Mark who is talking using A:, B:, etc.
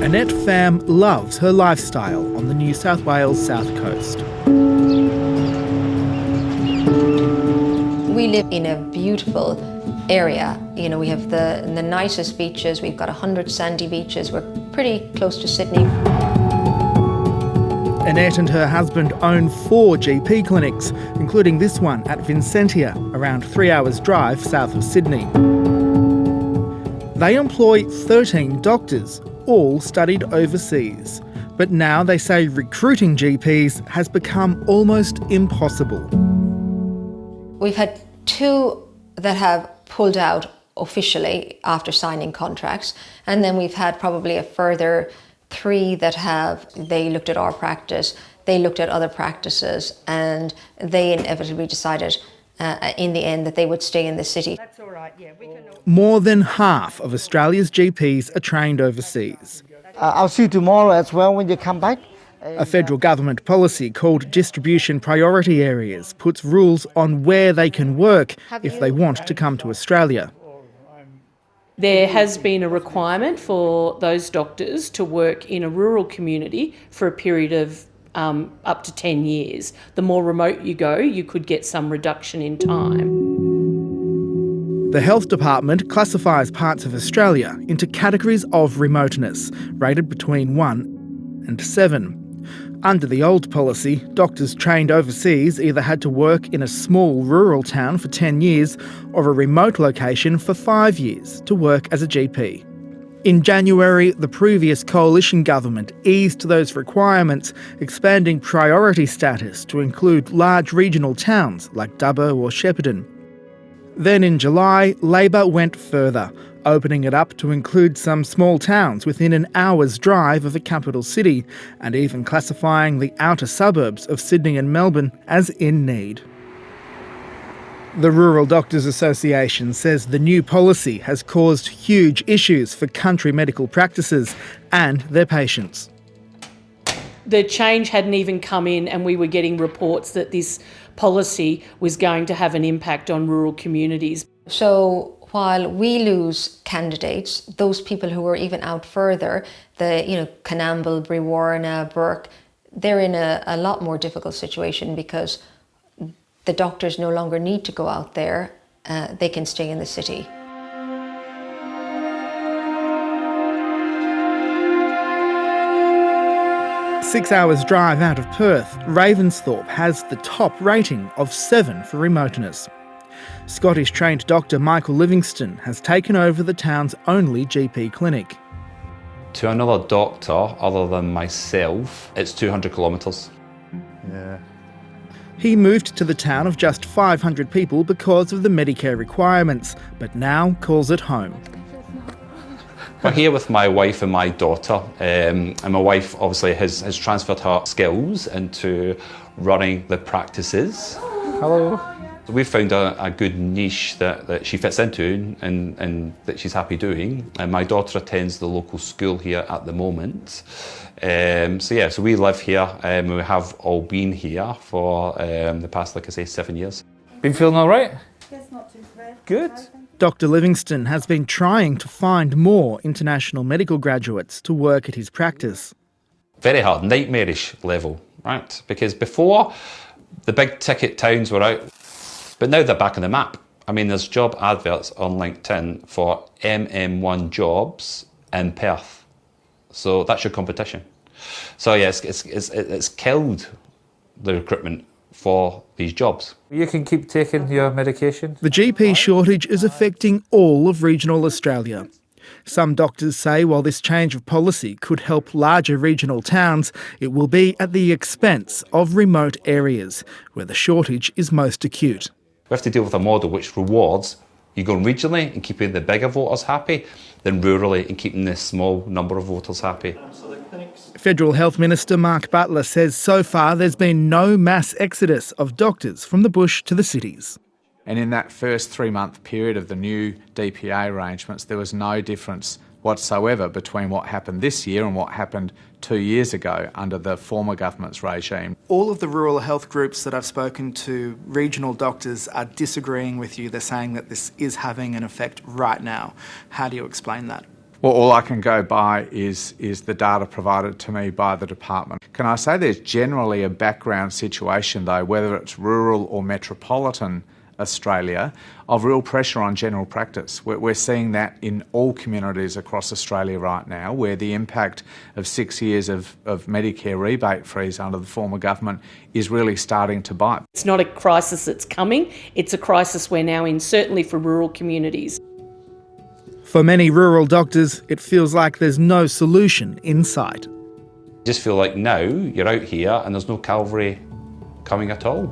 A: Annette Pham loves her lifestyle on the New South Wales south coast.
B: We live in a beautiful area. You know, we have the nicest beaches. We've got 100 sandy beaches. We're pretty close to Sydney.
A: Annette and her husband own 4 GP clinics, including this one at Vincentia, around 3 hours' drive south of Sydney. They employ 13 doctors, all studied overseas. But now they say recruiting GPs has become almost impossible.
B: We've had 2 that have pulled out officially after signing contracts, and then we've had probably a further 3 that they looked at our practice, they looked at other practices, and they inevitably decided in the end that they would stay in the city.
C: That's all right, yeah.
A: More than half of Australia's GPs are trained overseas.
D: I'll see you tomorrow as well when you come back.
A: A federal government policy called Distribution Priority Areas puts rules on where they can work if they want to come to Australia.
E: There has been a requirement for those doctors to work in a rural community for a period of up to 10 years. The more remote you go, you could get some reduction in time.
A: The Health Department classifies parts of Australia into categories of remoteness, rated between 1 and 7. Under the old policy, doctors trained overseas either had to work in a small rural town for 10 years or a remote location for 5 years to work as a GP. In January, the previous coalition government eased those requirements, expanding priority status to include large regional towns like Dubbo or Shepparton. Then in July, Labor went further, opening it up to include some small towns within an hour's drive of a capital city, and even classifying the outer suburbs of Sydney and Melbourne as in need. The Rural Doctors Association says the new policy has caused huge issues for country medical practices and their patients.
E: The change hadn't even come in, and we were getting reports that this policy was going to have an impact on rural communities.
B: So while we lose candidates, those people who are even out further, Canamble, Brewarrina, Burke, they're in a lot more difficult situation because the doctors no longer need to go out there, they can stay in the city.
A: Six hours drive out of Perth, Ravensthorpe has the top rating of 7 for remoteness. Scottish-trained Dr Michael Livingston has taken over the town's only GP clinic.
F: To another doctor other than myself, it's 200 kilometres.
A: Yeah. He moved to the town of just 500 people because of the Medicare requirements, but now calls it home.
F: We're here with my wife and my daughter, and my wife obviously has transferred her skills into running the practices.
G: Hello.
F: We've found a good niche that she fits into and that she's happy doing. And my daughter attends the local school here at the moment. So we live here, and we have all been here for the past, 7 years.
G: Been feeling all right?
C: Yes, not too bad.
G: Good.
A: Dr Livingston has been trying to find more international medical graduates to work at his practice.
F: Very hard, nightmarish level, right? Because before, the big ticket towns were out, but now they're back on the map. I mean, there's job adverts on LinkedIn for MM1 jobs in Perth. So that's your competition. So yes, it's killed the recruitment for these jobs.
G: You can keep taking your medication.
A: The GP shortage is affecting all of regional Australia. Some doctors say while this change of policy could help larger regional towns, it will be at the expense of remote areas where the shortage is most acute.
F: We have to deal with a model which rewards you going regionally and keeping the bigger voters happy, than rurally and keeping the small number of voters happy.
A: Federal Health Minister Mark Butler says so far there's been no mass exodus of doctors from the bush to the cities.
H: And in that first 3-month period of the new DPA arrangements, there was no difference whatsoever between what happened this year and what happened 2 years ago under the former government's regime.
A: All of the rural health groups that I've spoken to, regional doctors, are disagreeing with you. They're saying that this is having an effect right now. How do you explain that?
H: Well, all I can go by is the data provided to me by the department. Can I say there's generally a background situation, though, whether it's rural or metropolitan Australia, of real pressure on general practice. We're seeing that in all communities across Australia right now, where the impact of 6 years of Medicare rebate freeze under the former government is really starting to bite.
E: It's not a crisis that's coming, it's a crisis we're now in, certainly for rural communities.
A: For many rural doctors, it feels like there's no solution in sight.
F: Just feel like now you're out here and there's no Calvary coming at all.